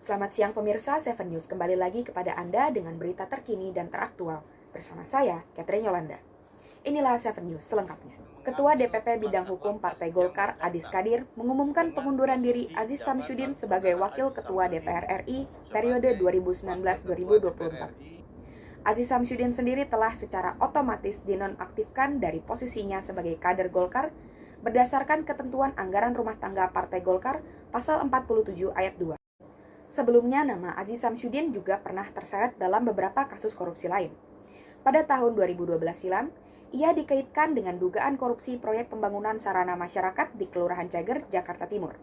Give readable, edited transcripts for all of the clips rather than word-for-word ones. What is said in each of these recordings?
Selamat siang pemirsa, Seven News kembali lagi kepada Anda dengan berita terkini dan teraktual. Bersama saya, Catherine Yolanda. Inilah Seven News selengkapnya. Ketua DPP Bidang Hukum Partai Golkar, Adis Kadir, mengumumkan pengunduran diri Aziz Samsudin sebagai Wakil Ketua DPR RI periode 2019-2024. Aziz Samsudin sendiri telah secara otomatis dinonaktifkan dari posisinya sebagai kader Golkar berdasarkan ketentuan anggaran rumah tangga Partai Golkar pasal 47 ayat 2. Sebelumnya, nama Aziz Samsudin juga pernah terseret dalam beberapa kasus korupsi lain. Pada tahun 2012 silam, ia dikaitkan dengan dugaan korupsi proyek pembangunan sarana masyarakat di Kelurahan Cager, Jakarta Timur.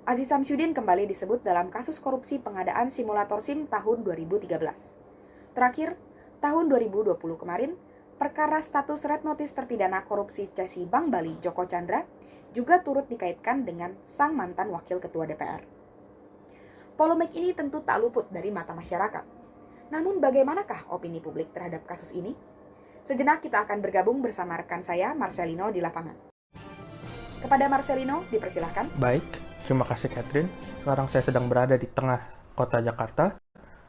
Aziz Samsudin kembali disebut dalam kasus korupsi pengadaan simulator SIM tahun 2013. Terakhir, tahun 2020 kemarin, perkara status red notice terpidana korupsi Cesi Bank Bali Joko Chandra juga turut dikaitkan dengan sang mantan wakil ketua DPR. Polemik ini tentu tak luput dari mata masyarakat. Namun bagaimanakah opini publik terhadap kasus ini? Sejenak kita akan bergabung bersama rekan saya, Marcelino, di lapangan. Kepada Marcelino, dipersilahkan. Baik, terima kasih Catherine. Sekarang saya sedang berada di tengah kota Jakarta.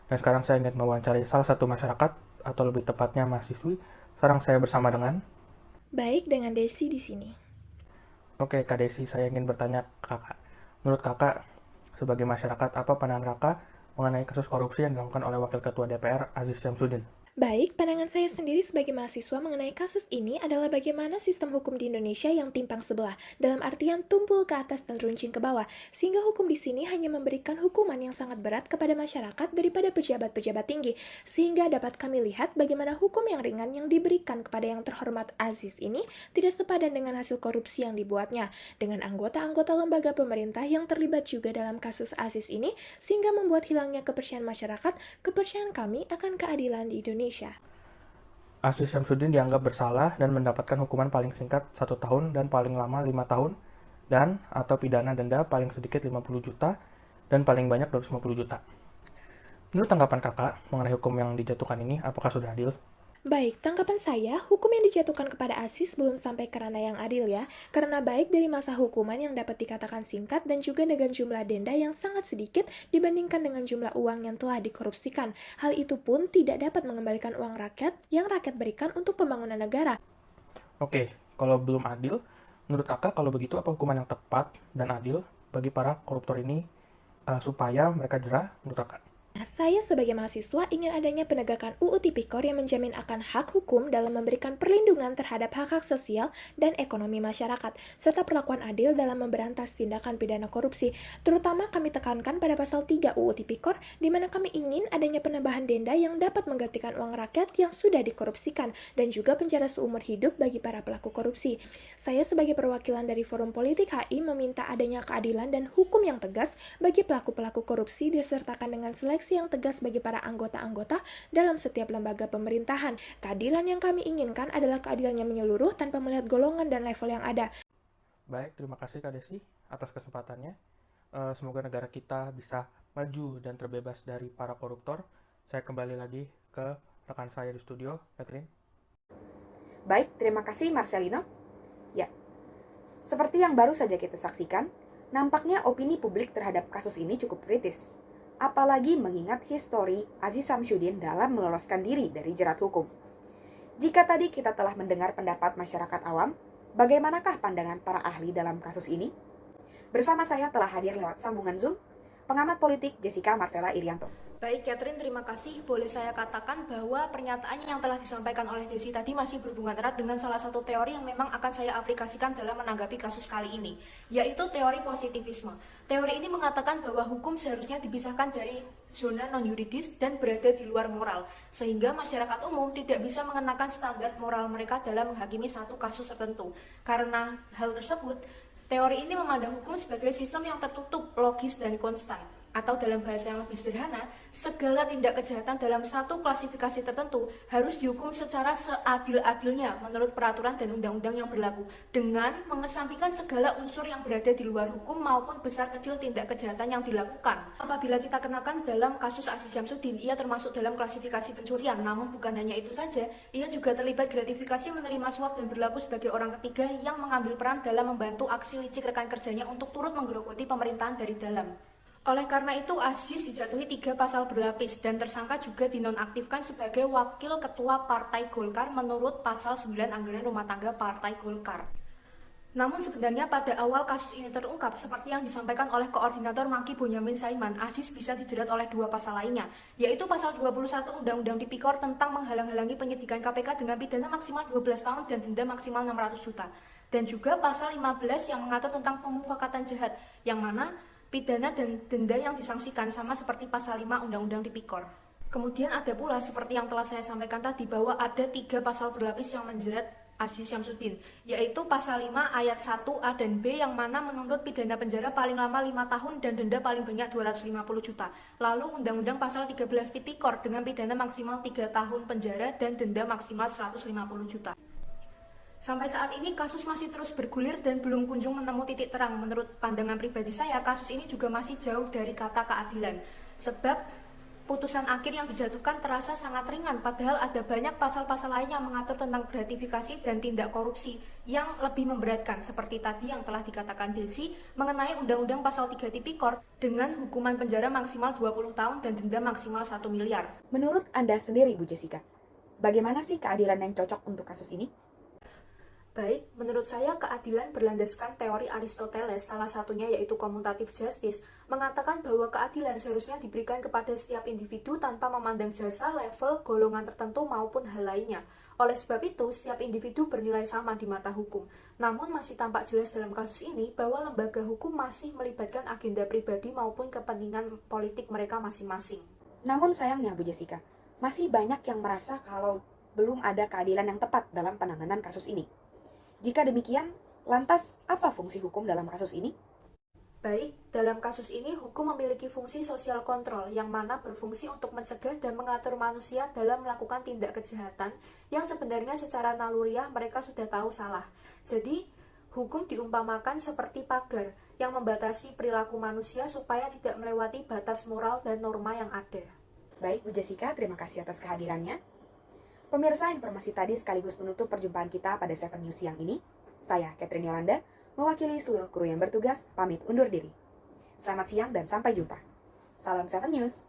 Dan sekarang saya ingin mewawancarai salah satu masyarakat, atau lebih tepatnya mahasiswi. Sekarang saya bersama dengan... Baik, dengan Desi di sini. Oke, Kak Desi, saya ingin bertanya ke Kakak. Menurut Kakak, sebagai masyarakat, apa pandangan Kakak mengenai kasus korupsi yang dilakukan oleh Wakil Ketua DPR, Aziz Samsudin? Baik, pandangan saya sendiri sebagai mahasiswa mengenai kasus ini adalah bagaimana sistem hukum di Indonesia yang timpang sebelah, dalam artian tumpul ke atas dan runcing ke bawah, sehingga hukum di sini hanya memberikan hukuman yang sangat berat kepada masyarakat daripada pejabat-pejabat tinggi, sehingga dapat kami lihat bagaimana hukum yang ringan yang diberikan kepada yang terhormat Aziz ini tidak sepadan dengan hasil korupsi yang dibuatnya, dengan anggota-anggota lembaga pemerintah yang terlibat juga dalam kasus Aziz ini, sehingga membuat hilangnya kepercayaan masyarakat, kepercayaan kami akan keadilan di Indonesia. Aziz Samsudin dianggap bersalah dan mendapatkan hukuman paling singkat 1 tahun dan paling lama 5 tahun dan atau pidana denda paling sedikit 50 juta dan paling banyak 250 juta. Menurut tanggapan Kakak mengenai hukum yang dijatuhkan ini, apakah sudah adil? Baik, tanggapan saya, hukum yang dijatuhkan kepada Aziz belum sampai ke ranah yang adil ya, karena baik dari masa hukuman yang dapat dikatakan singkat dan juga dengan jumlah denda yang sangat sedikit dibandingkan dengan jumlah uang yang telah dikorupsikan. Hal itu pun tidak dapat mengembalikan uang rakyat yang rakyat berikan untuk pembangunan negara. Oke, kalau belum adil, menurut Kakak kalau begitu apa hukuman yang tepat dan adil bagi para koruptor ini supaya mereka jera menurut Kakak? Saya sebagai mahasiswa ingin adanya penegakan UU Tipikor yang menjamin akan hak hukum dalam memberikan perlindungan terhadap hak-hak sosial dan ekonomi masyarakat, serta perlakuan adil dalam memberantas tindakan pidana korupsi. Terutama kami tekankan pada pasal 3 UU Tipikor, di mana kami ingin adanya penambahan denda yang dapat menggantikan uang rakyat yang sudah dikorupsikan, dan juga penjara seumur hidup bagi para pelaku korupsi. Saya sebagai perwakilan dari Forum Politik HI meminta adanya keadilan dan hukum yang tegas bagi pelaku-pelaku korupsi disertakan dengan seleksi yang tegas bagi para anggota-anggota dalam setiap lembaga pemerintahan. Keadilan yang kami inginkan adalah keadilan yang menyeluruh tanpa melihat golongan dan level yang ada. Baik, terima kasih Kak Desi atas kesempatannya. Semoga negara kita bisa maju dan terbebas dari para koruptor. Saya kembali lagi ke rekan saya di studio, Catherine. Baik, terima kasih Marcelino. Ya, seperti yang baru saja kita saksikan, nampaknya opini publik terhadap kasus ini cukup kritis. Apalagi mengingat histori Aziz Samsudin dalam meloloskan diri dari jerat hukum. Jika tadi kita telah mendengar pendapat masyarakat awam, bagaimanakah pandangan para ahli dalam kasus ini? Bersama saya telah hadir lewat sambungan Zoom, pengamat politik Jessica Marvella Irianto. Baik, Catherine, terima kasih. Boleh saya katakan bahwa pernyataan yang telah disampaikan oleh Desi tadi masih berhubungan erat dengan salah satu teori yang memang akan saya aplikasikan dalam menanggapi kasus kali ini, yaitu teori positivisme. Teori ini mengatakan bahwa hukum seharusnya dipisahkan dari zona non-yuridis dan berada di luar moral, sehingga masyarakat umum tidak bisa mengenakan standar moral mereka dalam menghakimi satu kasus tertentu. Karena hal tersebut, teori ini memandang hukum sebagai sistem yang tertutup, logis, dan konstan. Atau dalam bahasa yang lebih sederhana, segala tindak kejahatan dalam satu klasifikasi tertentu harus dihukum secara seadil-adilnya menurut peraturan dan undang-undang yang berlaku, dengan mengesampingkan segala unsur yang berada di luar hukum maupun besar kecil tindak kejahatan yang dilakukan. Apabila kita kenakan dalam kasus Aziz Samsudin, ia termasuk dalam klasifikasi pencurian, namun bukan hanya itu saja, ia juga terlibat gratifikasi, menerima suap, dan berlaku sebagai orang ketiga yang mengambil peran dalam membantu aksi licik rekan kerjanya untuk turut menggerogoti pemerintahan dari dalam. Oleh karena itu, Aziz dijatuhi 3 pasal berlapis dan tersangka juga dinonaktifkan sebagai wakil ketua Partai Golkar menurut pasal 9 Anggaran Rumah Tangga Partai Golkar. Namun sebenarnya pada awal kasus ini terungkap, seperti yang disampaikan oleh Koordinator Maki Bonyamin Saiman, Aziz bisa dijerat oleh 2 pasal lainnya, yaitu pasal 21 Undang-Undang Tipikor tentang menghalang-halangi penyidikan KPK dengan pidana maksimal 12 tahun dan denda maksimal 600 juta. Dan juga pasal 15 yang mengatur tentang pemufakatan jahat, yang mana pidana dan denda yang disangsikan sama seperti pasal 5 Undang-Undang Tipikor. Kemudian ada pula seperti yang telah saya sampaikan tadi bahwa ada 3 pasal berlapis yang menjerat Aziz Syamsuddin, yaitu pasal 5 ayat 1A dan B yang mana menuntut pidana penjara paling lama 5 tahun dan denda paling banyak 250 juta. Lalu Undang-Undang pasal 13 Tipikor dengan pidana maksimal 3 tahun penjara dan denda maksimal 150 juta. Sampai saat ini kasus masih terus bergulir dan belum kunjung menemu titik terang. Menurut pandangan pribadi saya, kasus ini juga masih jauh dari kata keadilan. Sebab putusan akhir yang dijatuhkan terasa sangat ringan, padahal ada banyak pasal-pasal lain yang mengatur tentang gratifikasi dan tindak korupsi yang lebih memberatkan, seperti tadi yang telah dikatakan Desi mengenai Undang-Undang pasal 3 Tipikor dengan hukuman penjara maksimal 20 tahun dan denda maksimal 1 miliar. Menurut Anda sendiri, Bu Jessica, bagaimana sih keadilan yang cocok untuk kasus ini? Baik, menurut saya keadilan berlandaskan teori Aristoteles, salah satunya yaitu commutative justice, mengatakan bahwa keadilan seharusnya diberikan kepada setiap individu tanpa memandang jasa, level, golongan tertentu maupun hal lainnya. Oleh sebab itu, setiap individu bernilai sama di mata hukum. Namun masih tampak jelas dalam kasus ini bahwa lembaga hukum masih melibatkan agenda pribadi maupun kepentingan politik mereka masing-masing. Namun sayangnya, Bu Jessica, masih banyak yang merasa kalau belum ada keadilan yang tepat dalam penanganan kasus ini. Jika demikian, lantas apa fungsi hukum dalam kasus ini? Baik, dalam kasus ini hukum memiliki fungsi sosial kontrol yang mana berfungsi untuk mencegah dan mengatur manusia dalam melakukan tindak kejahatan yang sebenarnya secara naluriah mereka sudah tahu salah. Jadi, hukum diumpamakan seperti pagar yang membatasi perilaku manusia supaya tidak melewati batas moral dan norma yang ada. Baik, Bu Jessica, terima kasih atas kehadirannya. Pemirsa, informasi tadi sekaligus menutup perjumpaan kita pada 7 News siang ini. Saya, Catherine Yolanda, mewakili seluruh kru yang bertugas, pamit undur diri. Selamat siang dan sampai jumpa. Salam 7 News.